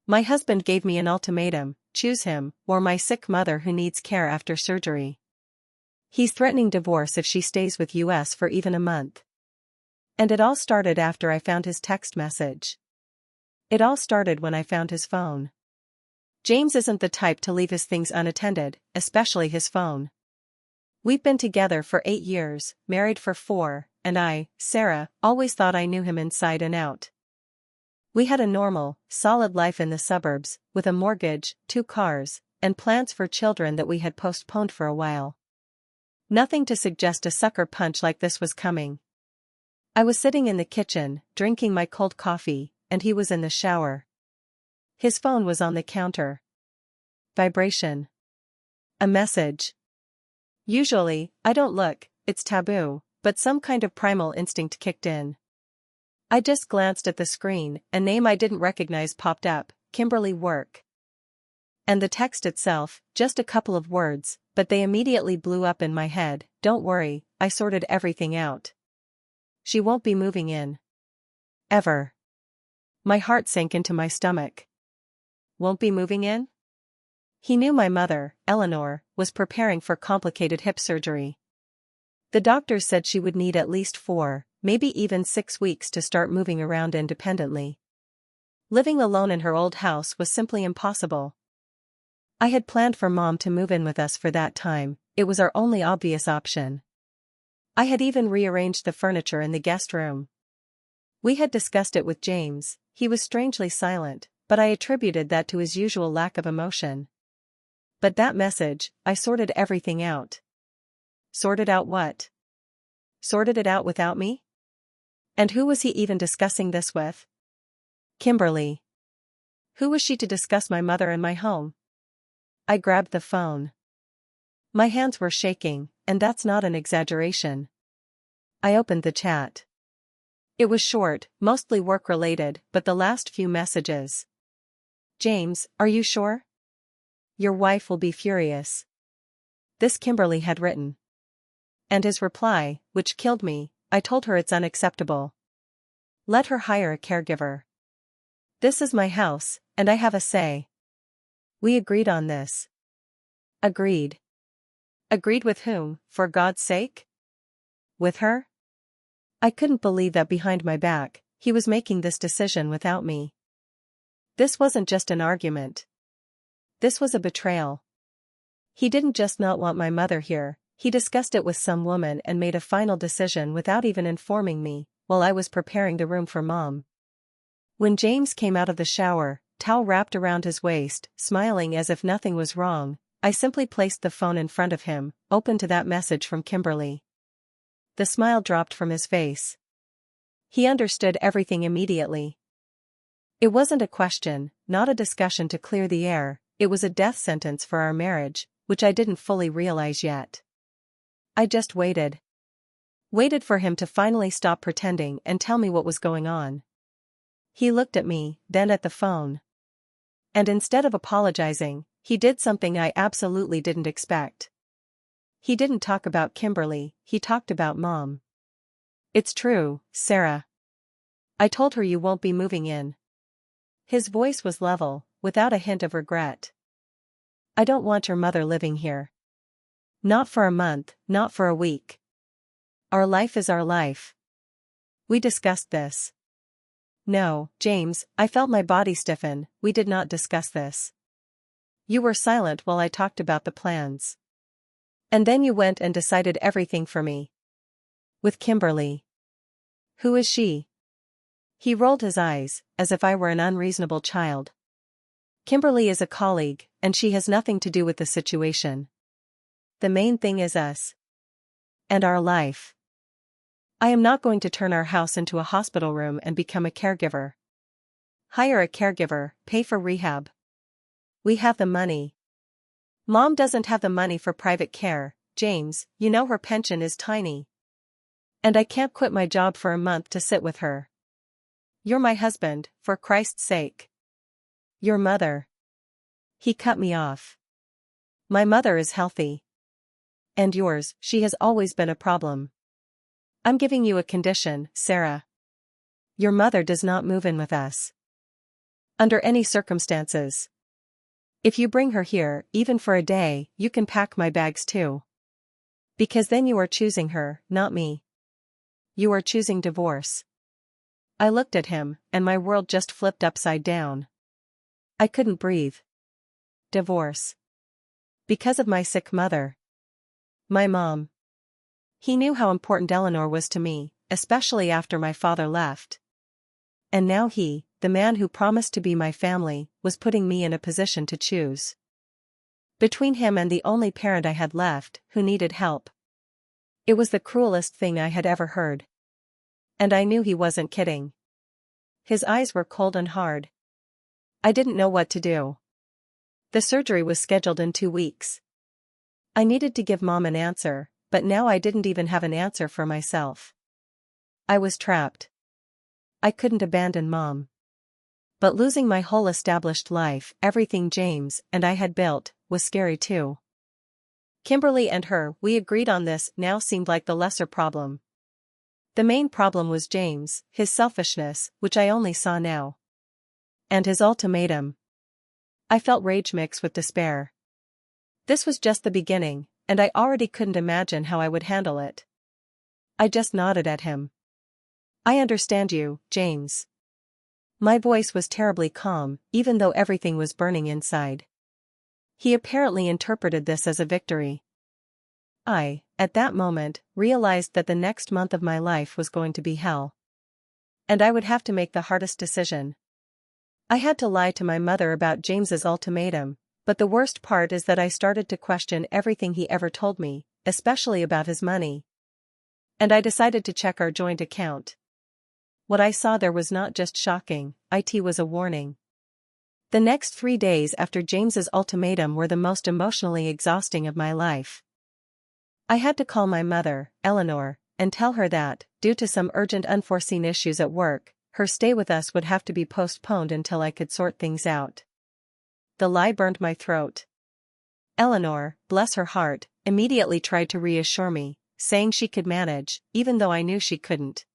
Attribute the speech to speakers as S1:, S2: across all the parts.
S1: My husband gave me an ultimatum: choose him, or my sick mother who needs care after surgery. He's threatening divorce if she stays with us for even a month. And it all started after I found his text message. It all started when I found his phone. James isn't the type to leave his things unattended, especially his phone. We've been together for 8 years, married for 4, and I, Sarah, always thought I knew him inside and out. We had a normal, solid life in the suburbs, with a mortgage, 2 cars, and plans for children that we had postponed for a while. Nothing to suggest a sucker punch like this was coming. I was sitting in the kitchen, drinking my cold coffee, and he was in the shower. His phone was on the counter. Vibration. A message. Usually, I don't look, it's taboo, but some kind of primal instinct kicked in. I just glanced at the screen, a name I didn't recognize popped up: Kimberly Work. And the text itself, just a couple of words, but they immediately blew up in my head. Don't worry, I sorted everything out. She won't be moving in. Ever. My heart sank into my stomach. Won't be moving in? He knew my mother, Eleanor, was preparing for complicated hip surgery. The doctors said she would need at least 4, maybe even 6 weeks to start moving around independently. Living alone in her old house was simply impossible. I had planned for Mom to move in with us for that time. It was our only obvious option. I had even rearranged the furniture in the guest room. We had discussed it with James. He was strangely silent, but I attributed that to his usual lack of emotion. But that message, I sorted everything out. Sorted out what? Sorted it out without me? And who was he even discussing this with? Kimberly. Who was she to discuss my mother and my home? I grabbed the phone. My hands were shaking, and that's not an exaggeration. I opened the chat. It was short, mostly work-related, but the last few messages. James, are you sure? Your wife will be furious. This Kimberly had written. And his reply, which killed me: I told her it's unacceptable. Let her hire a caregiver. This is my house, and I have a say. We agreed on this. Agreed. Agreed with whom, for God's sake? With her? I couldn't believe that behind my back, he was making this decision without me. This wasn't just an argument. This was a betrayal. He didn't just not want my mother here, he discussed it with some woman and made a final decision without even informing me, while I was preparing the room for Mom. When James came out of the shower, towel wrapped around his waist, smiling as if nothing was wrong, I simply placed the phone in front of him, open to that message from Kimberly. The smile dropped from his face. He understood everything immediately. It wasn't a question, not a discussion to clear the air, it was a death sentence for our marriage, which I didn't fully realize yet. I just waited. Waited for him to finally stop pretending and tell me what was going on. He looked at me, then at the phone. And instead of apologizing, he did something I absolutely didn't expect. He didn't talk about Kimberly, he talked about Mom. It's true, Sarah. I told her you won't be moving in. His voice was level, without a hint of regret. I don't want your mother living here. Not for a month, not for a week. Our life is our life. We discussed this. No, James, I felt my body stiffen. We did not discuss this. You were silent while I talked about the plans. And then you went and decided everything for me. With Kimberly. Who is she? He rolled his eyes, as if I were an unreasonable child. Kimberly is a colleague, and she has nothing to do with the situation. The main thing is us. And our life. I am not going to turn our house into a hospital room and become a caregiver. Hire a caregiver, pay for rehab. We have the money. Mom doesn't have the money for private care, James, you know her pension is tiny. And I can't quit my job for a month to sit with her. You're my husband, for Christ's sake. Your mother. He cut me off. My mother is healthy. And yours, she has always been a problem. I'm giving you a condition, Sarah. Your mother does not move in with us. Under any circumstances. If you bring her here, even for a day, you can pack my bags too. Because then you are choosing her, not me. You are choosing divorce. I looked at him, and my world just flipped upside down. I couldn't breathe. Divorce. Because of my sick mother. My mom. He knew how important Eleanor was to me, especially after my father left. And now he, the man who promised to be my family, was putting me in a position to choose. Between him and the only parent I had left, who needed help. It was the cruelest thing I had ever heard. And I knew he wasn't kidding. His eyes were cold and hard. I didn't know what to do. The surgery was scheduled in 2 weeks. I needed to give Mom an answer, but now I didn't even have an answer for myself. I was trapped. I couldn't abandon Mom. But losing my whole established life, everything James and I had built, was scary too. Kimberly and her, we agreed on this, now seemed like the lesser problem. The main problem was James, his selfishness, which I only saw now. And his ultimatum. I felt rage mixed with despair. This was just the beginning, and I already couldn't imagine how I would handle it. I just nodded at him. I understand you, James. My voice was terribly calm, even though everything was burning inside. He apparently interpreted this as a victory. I, at that moment, realized that the next month of my life was going to be hell. And I would have to make the hardest decision. I had to lie to my mother about James's ultimatum, but the worst part is that I started to question everything he ever told me, especially about his money. And I decided to check our joint account. What I saw there was not just shocking, it was a warning. The next 3 days after James's ultimatum were the most emotionally exhausting of my life. I had to call my mother, Eleanor, and tell her that, due to some urgent unforeseen issues at work, her stay with us would have to be postponed until I could sort things out. The lie burned my throat. Eleanor, bless her heart, immediately tried to reassure me, saying she could manage, even though I knew she couldn't.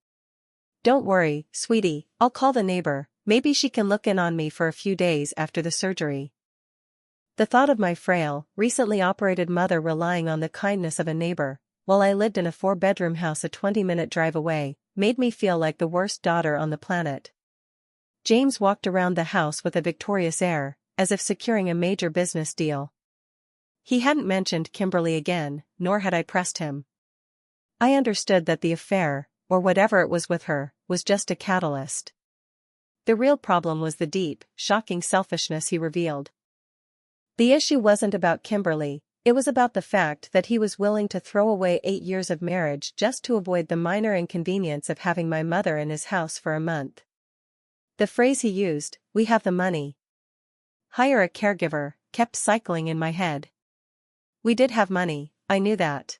S1: Don't worry, sweetie, I'll call the neighbor, maybe she can look in on me for a few days after the surgery. The thought of my frail, recently operated mother relying on the kindness of a neighbor, while I lived in a 4-bedroom house a 20-minute drive away, made me feel like the worst daughter on the planet. James walked around the house with a victorious air, as if securing a major business deal. He hadn't mentioned Kimberly again, nor had I pressed him. I understood that the affair, or whatever it was with her, was just a catalyst. The real problem was the deep, shocking selfishness he revealed. The issue wasn't about Kimberly, it was about the fact that he was willing to throw away 8 years of marriage just to avoid the minor inconvenience of having my mother in his house for a month. The phrase he used, "We have the money. Hire a caregiver," kept cycling in my head. We did have money, I knew that.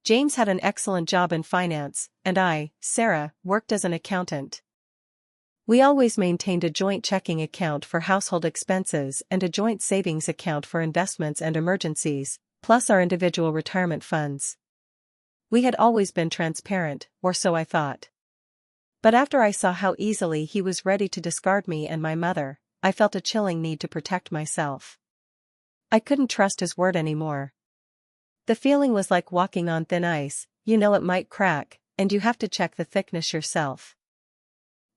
S1: James had an excellent job in finance, and I, Sarah, worked as an accountant. We always maintained a joint checking account for household expenses and a joint savings account for investments and emergencies, plus our individual retirement funds. We had always been transparent, or so I thought. But after I saw how easily he was ready to discard me and my mother, I felt a chilling need to protect myself. I couldn't trust his word anymore. The feeling was like walking on thin ice, you know it might crack, and you have to check the thickness yourself.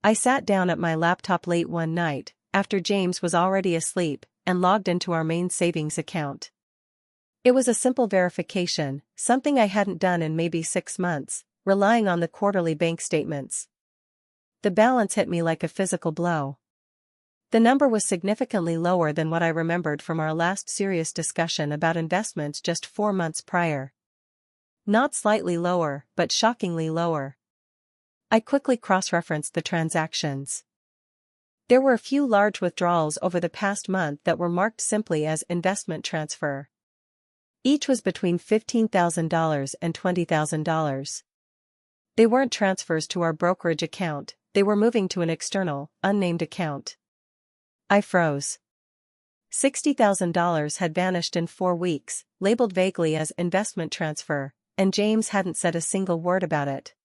S1: I sat down at my laptop late one night, after James was already asleep, and logged into our main savings account. It was a simple verification, something I hadn't done in maybe 6 months, relying on the quarterly bank statements. The balance hit me like a physical blow. The number was significantly lower than what I remembered from our last serious discussion about investments just 4 months prior. Not slightly lower, but shockingly lower. I quickly cross-referenced the transactions. There were a few large withdrawals over the past month that were marked simply as investment transfer. Each was between $15,000 and $20,000. They weren't transfers to our brokerage account, they were moving to an external, unnamed account. I froze. $60,000 had vanished in 4 weeks, labeled vaguely as investment transfer, and James hadn't said a single word about it.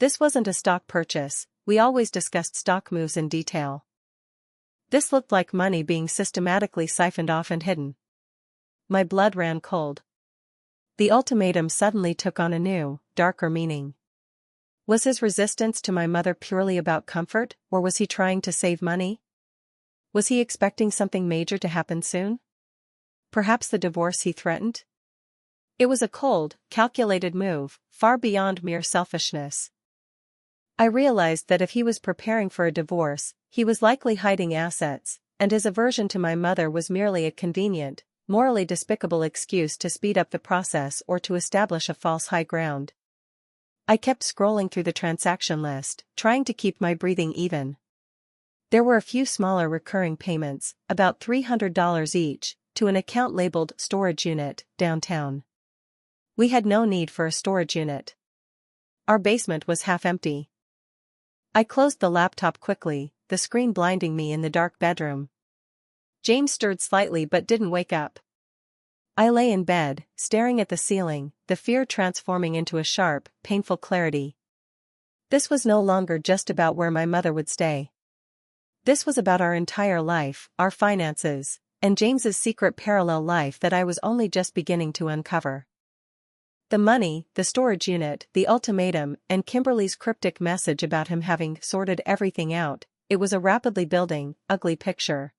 S1: This wasn't a stock purchase, we always discussed stock moves in detail. This looked like money being systematically siphoned off and hidden. My blood ran cold. The ultimatum suddenly took on a new, darker meaning. Was his resistance to my mother purely about comfort, or was he trying to save money? Was he expecting something major to happen soon? Perhaps the divorce he threatened? It was a cold, calculated move, far beyond mere selfishness. I realized that if he was preparing for a divorce, he was likely hiding assets, and his aversion to my mother was merely a convenient, morally despicable excuse to speed up the process or to establish a false high ground. I kept scrolling through the transaction list, trying to keep my breathing even. There were a few smaller recurring payments, about $300 each, to an account labeled storage unit, downtown. We had no need for a storage unit. Our basement was half empty. I closed the laptop quickly, the screen blinding me in the dark bedroom. James stirred slightly but didn't wake up. I lay in bed, staring at the ceiling, the fear transforming into a sharp, painful clarity. This was no longer just about where my mother would stay. This was about our entire life, our finances, and James's secret parallel life that I was only just beginning to uncover. The money, the storage unit, the ultimatum, and Kimberly's cryptic message about him having sorted everything out, it was a rapidly building, ugly picture.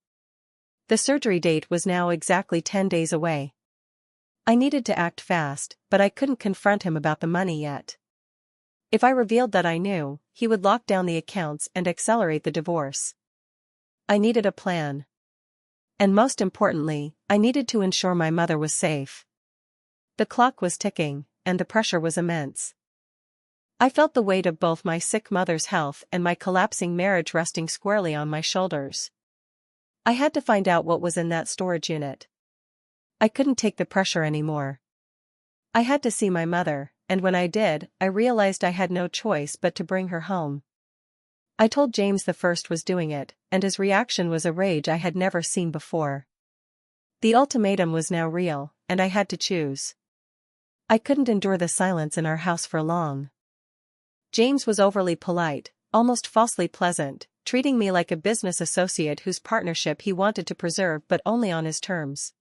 S1: The surgery date was now exactly 10 days away. I needed to act fast, but I couldn't confront him about the money yet. If I revealed that I knew, he would lock down the accounts and accelerate the divorce. I needed a plan. And most importantly, I needed to ensure my mother was safe. The clock was ticking, and the pressure was immense. I felt the weight of both my sick mother's health and my collapsing marriage resting squarely on my shoulders. I had to find out what was in that storage unit. I couldn't take the pressure anymore. I had to see my mother, and when I did, I realized I had no choice but to bring her home. I told James the first was doing it, and his reaction was a rage I had never seen before. The ultimatum was now real, and I had to choose. I couldn't endure the silence in our house for long. James was overly polite, almost falsely pleasant, treating me like a business associate whose partnership he wanted to preserve but only on his terms.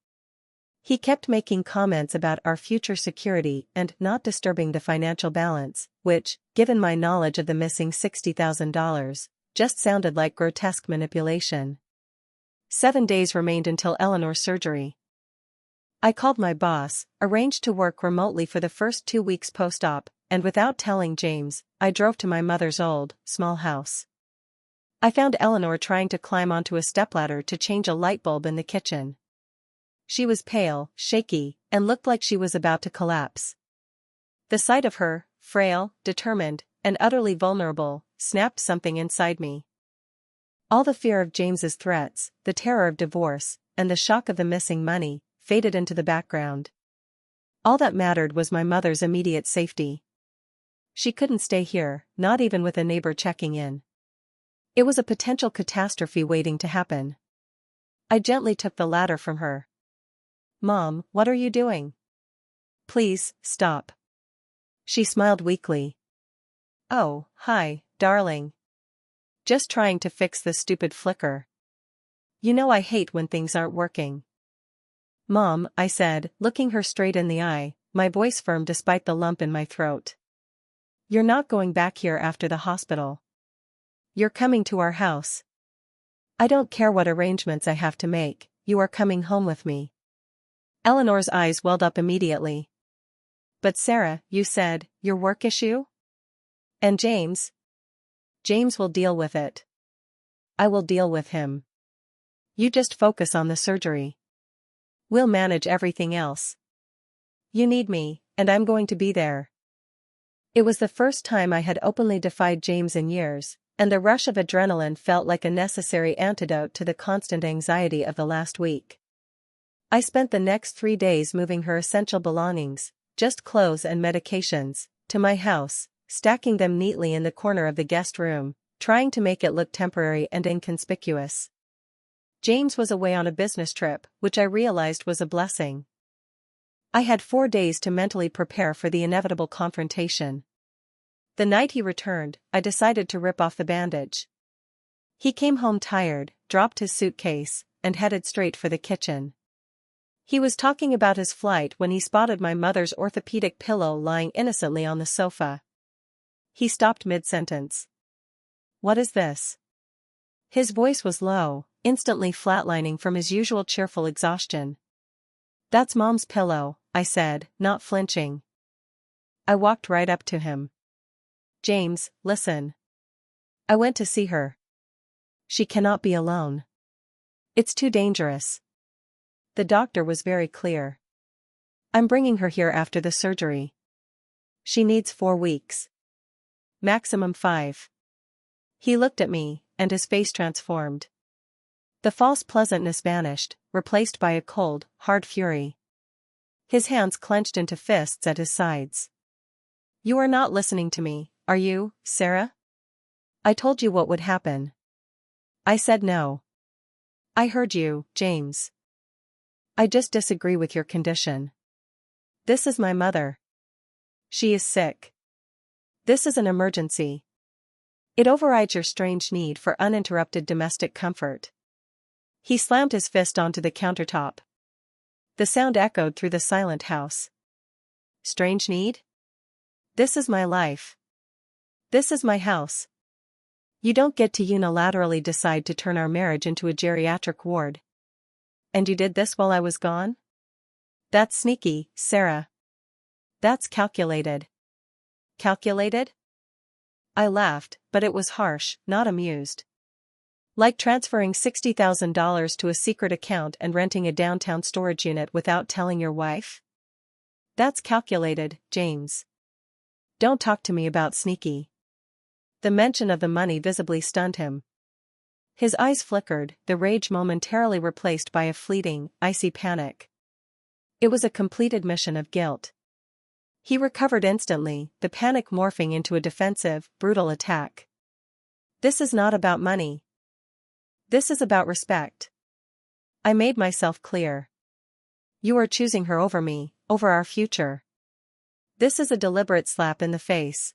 S1: He kept making comments about our future security and not disturbing the financial balance, which, given my knowledge of the missing $60,000, just sounded like grotesque manipulation. 7 days remained until Eleanor's surgery. I called my boss, arranged to work remotely for the first 2 weeks post-op, and without telling James, I drove to my mother's old, small house. I found Eleanor trying to climb onto a stepladder to change a light bulb in the kitchen. She was pale, shaky, and looked like she was about to collapse. The sight of her, frail, determined, and utterly vulnerable, snapped something inside me. All the fear of James's threats, the terror of divorce, and the shock of the missing money, faded into the background. All that mattered was my mother's immediate safety. She couldn't stay here, not even with a neighbor checking in. It was a potential catastrophe waiting to happen. I gently took the ladder from her. "Mom, what are you doing? Please, stop." She smiled weakly. "Oh, hi, darling. Just trying to fix this stupid flicker. You know I hate when things aren't working." "Mom," I said, looking her straight in the eye, my voice firm despite the lump in my throat. "You're not going back here after the hospital. You're coming to our house. I don't care what arrangements I have to make, you are coming home with me." Eleanor's eyes welled up immediately. "But Sarah, you said, your work issue? And James?" "James will deal with it. I will deal with him. You just focus on the surgery. We'll manage everything else. You need me, and I'm going to be there." It was the first time I had openly defied James in years, and the rush of adrenaline felt like a necessary antidote to the constant anxiety of the last week. I spent the next 3 days moving her essential belongings, just clothes and medications, to my house, stacking them neatly in the corner of the guest room, trying to make it look temporary and inconspicuous. James was away on a business trip, which I realized was a blessing. I had 4 days to mentally prepare for the inevitable confrontation. The night he returned, I decided to rip off the bandage. He came home tired, dropped his suitcase, and headed straight for the kitchen. He was talking about his flight when he spotted my mother's orthopedic pillow lying innocently on the sofa. He stopped mid-sentence. "What is this?" His voice was low, instantly flatlining from his usual cheerful exhaustion. "That's Mom's pillow," I said, not flinching. I walked right up to him. "James, listen. I went to see her. She cannot be alone. It's too dangerous." The doctor was very clear. "I'm bringing her here after the surgery. She needs 4 weeks. Maximum 5. He looked at me, and his face transformed. The false pleasantness vanished, replaced by a cold, hard fury. His hands clenched into fists at his sides. "You are not listening to me, are you, Sarah? I told you what would happen." I said no. "I heard you, James. I just disagree with your condition. This is my mother. She is sick. This is an emergency. It overrides your strange need for uninterrupted domestic comfort." He slammed his fist onto the countertop. The sound echoed through the silent house. "Strange need? This is my life. This is my house. You don't get to unilaterally decide to turn our marriage into a geriatric ward. And you did this while I was gone? That's sneaky, Sarah. That's calculated." "Calculated?" I laughed, but it was harsh, not amused. "Like transferring $60,000 to a secret account and renting a downtown storage unit without telling your wife? That's calculated, James. Don't talk to me about sneaky." The mention of the money visibly stunned him. His eyes flickered, the rage momentarily replaced by a fleeting, icy panic. It was a complete admission of guilt. He recovered instantly, the panic morphing into a defensive, brutal attack. "This is not about money. This is about respect." I made myself clear. "You are choosing her over me, over our future. This is a deliberate slap in the face."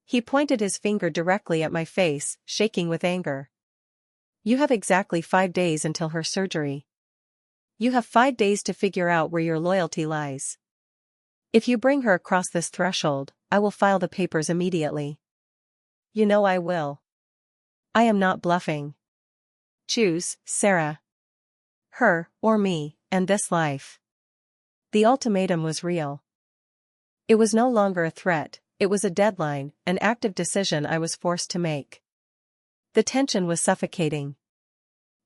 S1: He pointed his finger directly at my face, shaking with anger. "You have exactly 5 days until her surgery. You have 5 days to figure out where your loyalty lies. If you bring her across this threshold, I will file the papers immediately. You know I will. I am not bluffing. Choose, Sarah. Her, or me, and this life." The ultimatum was real. It was no longer a threat, it was a deadline, an active decision I was forced to make. The tension was suffocating.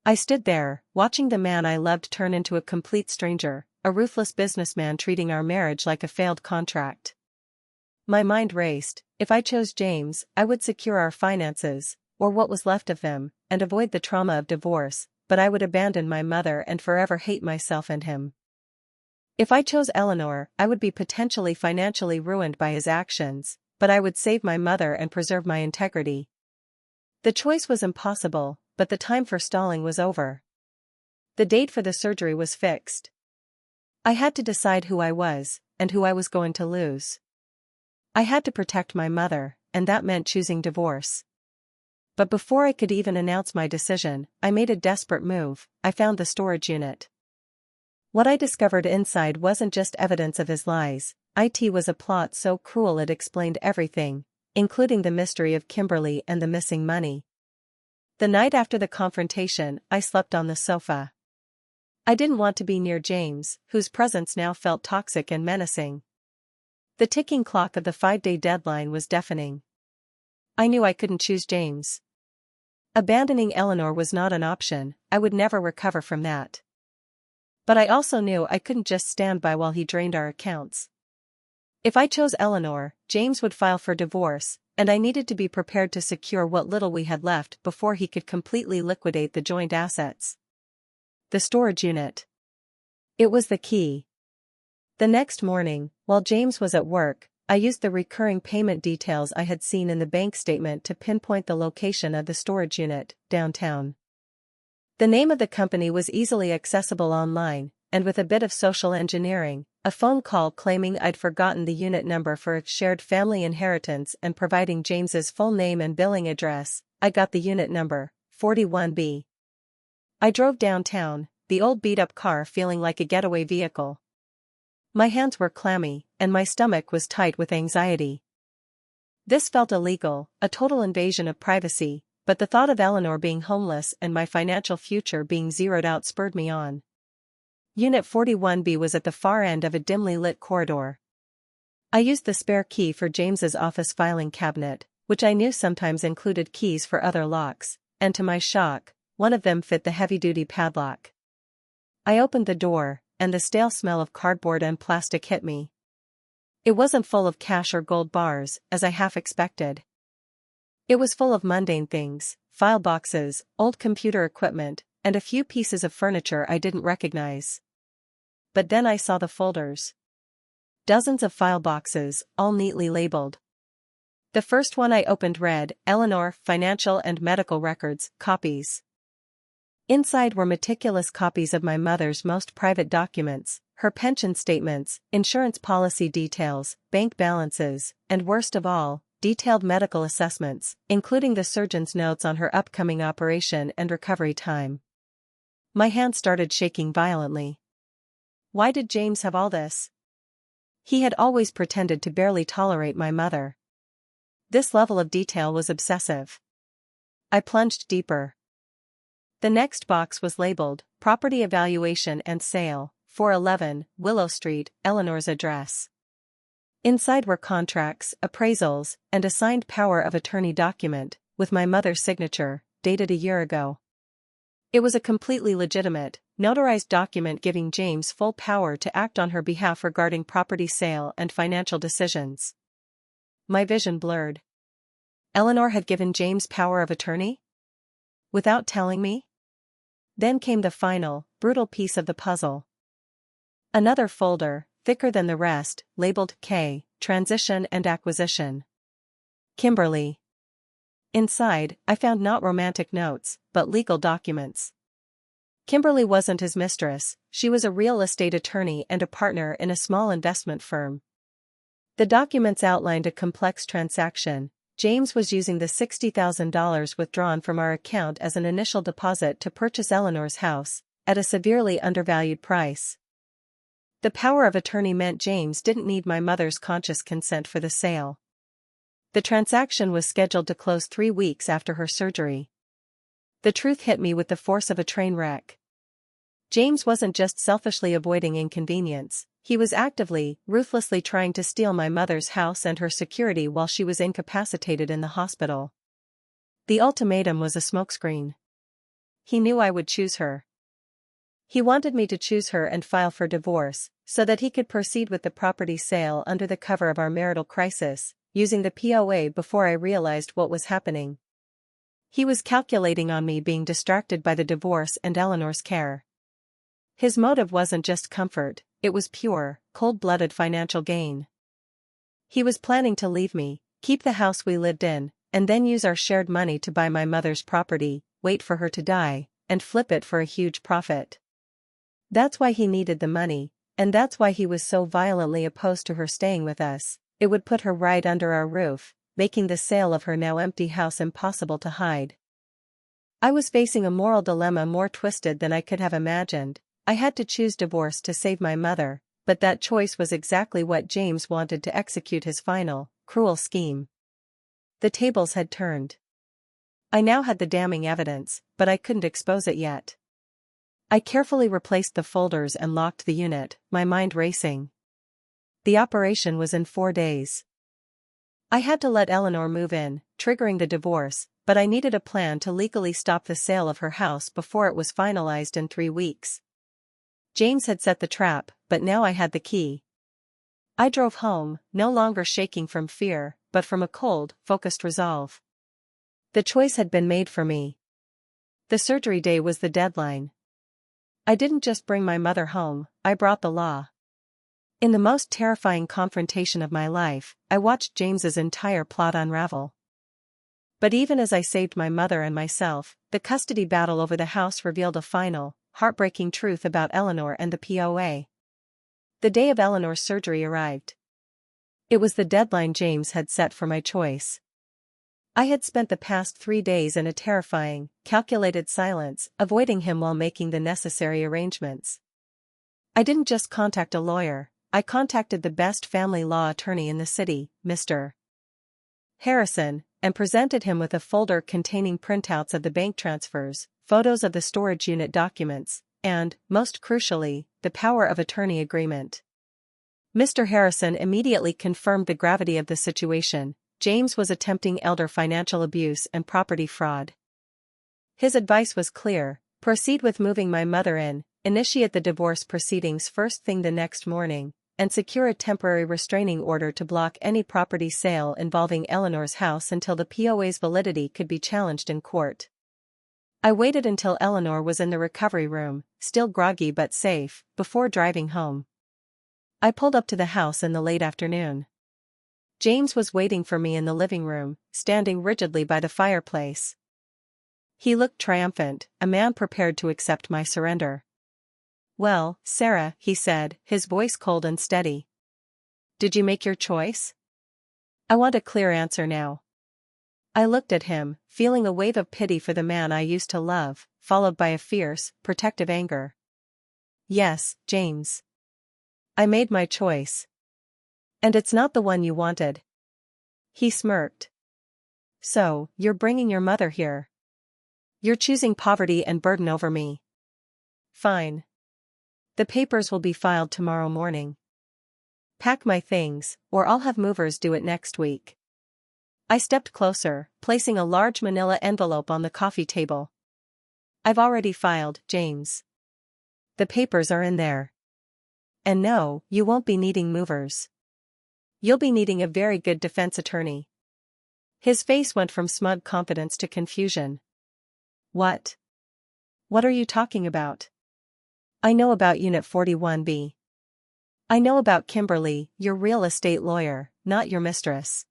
S1: I stood there, watching the man I loved turn into a complete stranger, a ruthless businessman treating our marriage like a failed contract. My mind raced. If I chose James, I would secure our finances, or what was left of them, and avoid the trauma of divorce, but I would abandon my mother and forever hate myself and him. If I chose Eleanor, I would be potentially financially ruined by his actions, but I would save my mother and preserve my integrity. The choice was impossible, but the time for stalling was over. The date for the surgery was fixed. I had to decide who I was, and who I was going to lose. I had to protect my mother, and that meant choosing divorce. But before I could even announce my decision, I made a desperate move. I found the storage unit. What I discovered inside wasn't just evidence of his lies, it was a plot so cruel it explained everything, including the mystery of Kimberly and the missing money. The night after the confrontation, I slept on the sofa. I didn't want to be near James, whose presence now felt toxic and menacing. The ticking clock of the 5-day deadline was deafening. I knew I couldn't choose James. Abandoning Eleanor was not an option, I would never recover from that. But I also knew I couldn't just stand by while he drained our accounts. If I chose Eleanor, James would file for divorce, and I needed to be prepared to secure what little we had left before he could completely liquidate the joint assets. The storage unit. It was the key. The next morning, while James was at work, I used the recurring payment details I had seen in the bank statement to pinpoint the location of the storage unit, downtown. The name of the company was easily accessible online, and with a bit of social engineering, a phone call claiming I'd forgotten the unit number for a shared family inheritance and providing James's full name and billing address, I got the unit number, 41B. I drove downtown, the old beat-up car feeling like a getaway vehicle. My hands were clammy, and my stomach was tight with anxiety. This felt illegal, a total invasion of privacy, but the thought of Eleanor being homeless and my financial future being zeroed out spurred me on. Unit 41B was at the far end of a dimly lit corridor. I used the spare key for James's office filing cabinet, which I knew sometimes included keys for other locks, and to my shock, one of them fit the heavy-duty padlock. I opened the door, and the stale smell of cardboard and plastic hit me. It wasn't full of cash or gold bars, as I half expected. It was full of mundane things, file boxes, old computer equipment, and a few pieces of furniture I didn't recognize. But then I saw the folders. Dozens of file boxes, all neatly labeled. The first one I opened read, Eleanor, Financial and Medical Records, Copies. Inside were meticulous copies of my mother's most private documents, her pension statements, insurance policy details, bank balances, and worst of all, detailed medical assessments, including the surgeon's notes on her upcoming operation and recovery time. My hand started shaking violently. Why did James have all this? He had always pretended to barely tolerate my mother. This level of detail was obsessive. I plunged deeper. The next box was labeled, Property Evaluation and Sale, 411, Willow Street, Eleanor's address. Inside were contracts, appraisals, and a signed power of attorney document, with my mother's signature, dated a year ago. It was a completely legitimate, notarized document giving James full power to act on her behalf regarding property sale and financial decisions. My vision blurred. Eleanor had given James power of attorney? Without telling me? Then came the final, brutal piece of the puzzle. Another folder, thicker than the rest, labeled K, Transition and Acquisition. Kimberly. Inside, I found not romantic notes, but legal documents. Kimberly wasn't his mistress, she was a real estate attorney and a partner in a small investment firm. The documents outlined a complex transaction. James was using the $60,000 withdrawn from our account as an initial deposit to purchase Eleanor's house, at a severely undervalued price. The power of attorney meant James didn't need my mother's conscious consent for the sale. The transaction was scheduled to close 3 weeks after her surgery. The truth hit me with the force of a train wreck. James wasn't just selfishly avoiding inconvenience, he was actively, ruthlessly trying to steal my mother's house and her security while she was incapacitated in the hospital. The ultimatum was a smokescreen. He knew I would choose her. He wanted me to choose her and file for divorce, so that he could proceed with the property sale under the cover of our marital crisis, using the POA before I realized what was happening. He was calculating on me being distracted by the divorce and Eleanor's care. His motive wasn't just comfort, it was pure, cold-blooded financial gain. He was planning to leave me, keep the house we lived in, and then use our shared money to buy my mother's property, wait for her to die, and flip it for a huge profit. That's why he needed the money, and that's why he was so violently opposed to her staying with us. It would put her right under our roof, making the sale of her now empty house impossible to hide. I was facing a moral dilemma more twisted than I could have imagined. I had to choose divorce to save my mother, but that choice was exactly what James wanted to execute his final, cruel scheme. The tables had turned. I now had the damning evidence, but I couldn't expose it yet. I carefully replaced the folders and locked the unit, my mind racing. The operation was in 4 days. I had to let Eleanor move in, triggering the divorce, but I needed a plan to legally stop the sale of her house before it was finalized in 3 weeks. James had set the trap, but now I had the key. I drove home, no longer shaking from fear, but from a cold, focused resolve. The choice had been made for me. The surgery day was the deadline. I didn't just bring my mother home, I brought the law. In the most terrifying confrontation of my life, I watched James's entire plot unravel. But even as I saved my mother and myself, the custody battle over the house revealed a final, heartbreaking truth about Eleanor and the POA. The day of Eleanor's surgery arrived. It was the deadline James had set for my choice. I had spent the past 3 days in a terrifying, calculated silence, avoiding him while making the necessary arrangements. I didn't just contact a lawyer, I contacted the best family law attorney in the city, Mr. Harrison, and presented him with a folder containing printouts of the bank transfers, photos of the storage unit documents, and, most crucially, the power of attorney agreement. Mr. Harrison immediately confirmed the gravity of the situation. James was attempting elder financial abuse and property fraud. His advice was clear: proceed with moving my mother in, initiate the divorce proceedings first thing the next morning, and secure a temporary restraining order to block any property sale involving Eleanor's house until the POA's validity could be challenged in court. I waited until Eleanor was in the recovery room, still groggy but safe, before driving home. I pulled up to the house in the late afternoon. James was waiting for me in the living room, standing rigidly by the fireplace. He looked triumphant, a man prepared to accept my surrender. "Well, Sarah," he said, his voice cold and steady. "Did you make your choice?" "I want a clear answer now." I looked at him, feeling a wave of pity for the man I used to love, followed by a fierce, protective anger. "Yes, James. I made my choice. And it's not the one you wanted." He smirked. "So, you're bringing your mother here. You're choosing poverty and burden over me. Fine. The papers will be filed tomorrow morning. Pack my things, or I'll have movers do it next week." I stepped closer, placing a large manila envelope on the coffee table. "I've already filed, James. The papers are in there. And no, you won't be needing movers. You'll be needing a very good defense attorney." His face went from smug confidence to confusion. "What? What are you talking about?" "I know about Unit 41B. I know about Kimberly, your real estate lawyer, not your mistress.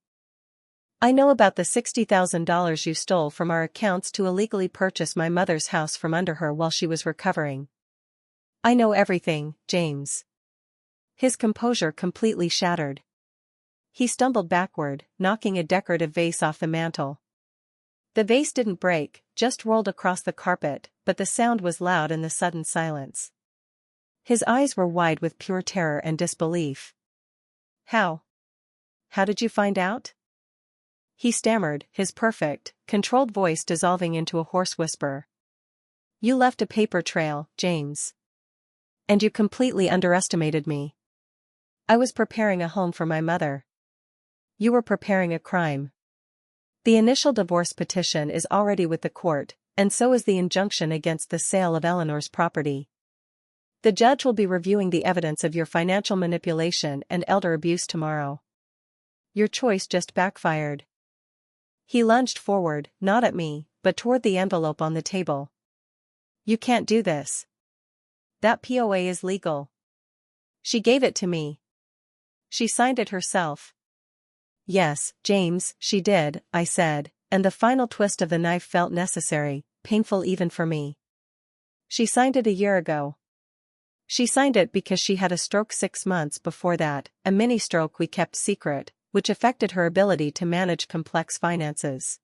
S1: I know about the $60,000 you stole from our accounts to illegally purchase my mother's house from under her while she was recovering. I know everything, James." His composure completely shattered. He stumbled backward, knocking a decorative vase off the mantel. The vase didn't break, just rolled across the carpet, but the sound was loud in the sudden silence. His eyes were wide with pure terror and disbelief. How did you find out?" he stammered, his perfect, controlled voice dissolving into a hoarse whisper. "You left a paper trail, James. And you completely underestimated me. I was preparing a home for my mother. You were preparing a crime. The initial divorce petition is already with the court, and so is the injunction against the sale of Eleanor's property. The judge will be reviewing the evidence of your financial manipulation and elder abuse tomorrow. Your choice just backfired." He lunged forward, not at me, but toward the envelope on the table. "You can't do this. That POA is legal. She gave it to me. She signed it herself." "Yes, James, she did," I said, and the final twist of the knife felt necessary, painful even for me. "She signed it a year ago. She signed it because she had a stroke 6 months before that, a mini-stroke we kept secret, which affected her ability to manage complex finances.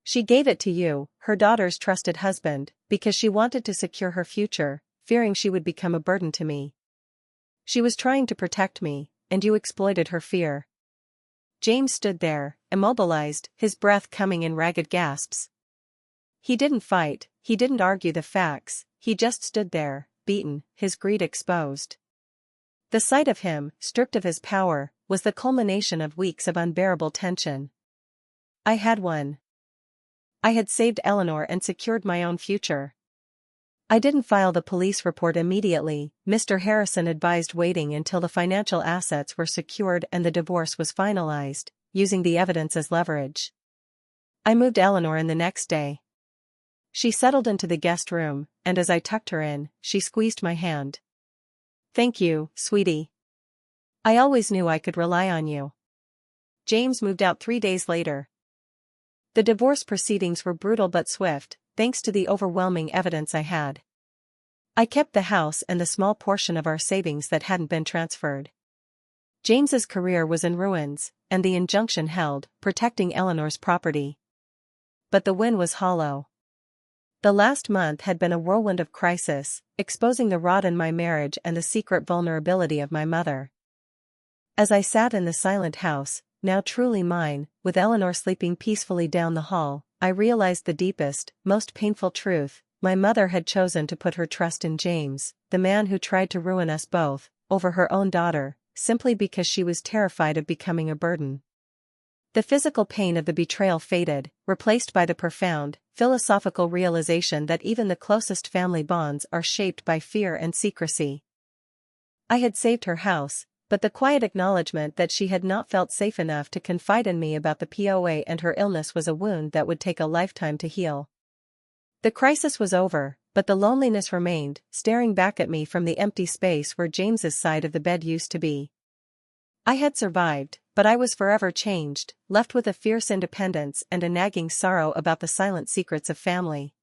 S1: She gave it to you, her daughter's trusted husband, because she wanted to secure her future, fearing she would become a burden to me. She was trying to protect me, and you exploited her fear." James stood there, immobilized, his breath coming in ragged gasps. He didn't fight, he didn't argue the facts, he just stood there, beaten, his greed exposed. The sight of him, stripped of his power, was the culmination of weeks of unbearable tension. I had won. I had saved Eleanor and secured my own future. I didn't file the police report immediately. Mr. Harrison advised waiting until the financial assets were secured and the divorce was finalized, using the evidence as leverage. I moved Eleanor in the next day. She settled into the guest room, and as I tucked her in, she squeezed my hand. "Thank you, sweetie. I always knew I could rely on you." James moved out 3 days later. The divorce proceedings were brutal but swift, thanks to the overwhelming evidence I had. I kept the house and the small portion of our savings that hadn't been transferred. James's career was in ruins, and the injunction held, protecting Eleanor's property. But the win was hollow. The last month had been a whirlwind of crisis, exposing the rot in my marriage and the secret vulnerability of my mother. As I sat in the silent house, now truly mine, with Eleanor sleeping peacefully down the hall, I realized the deepest, most painful truth. My mother had chosen to put her trust in James, the man who tried to ruin us both, over her own daughter, simply because she was terrified of becoming a burden. The physical pain of the betrayal faded, replaced by the profound, philosophical realization that even the closest family bonds are shaped by fear and secrecy. I had saved her house, but the quiet acknowledgement that she had not felt safe enough to confide in me about the POA and her illness was a wound that would take a lifetime to heal. The crisis was over, but the loneliness remained, staring back at me from the empty space where James's side of the bed used to be. I had survived, but I was forever changed, left with a fierce independence and a nagging sorrow about the silent secrets of family.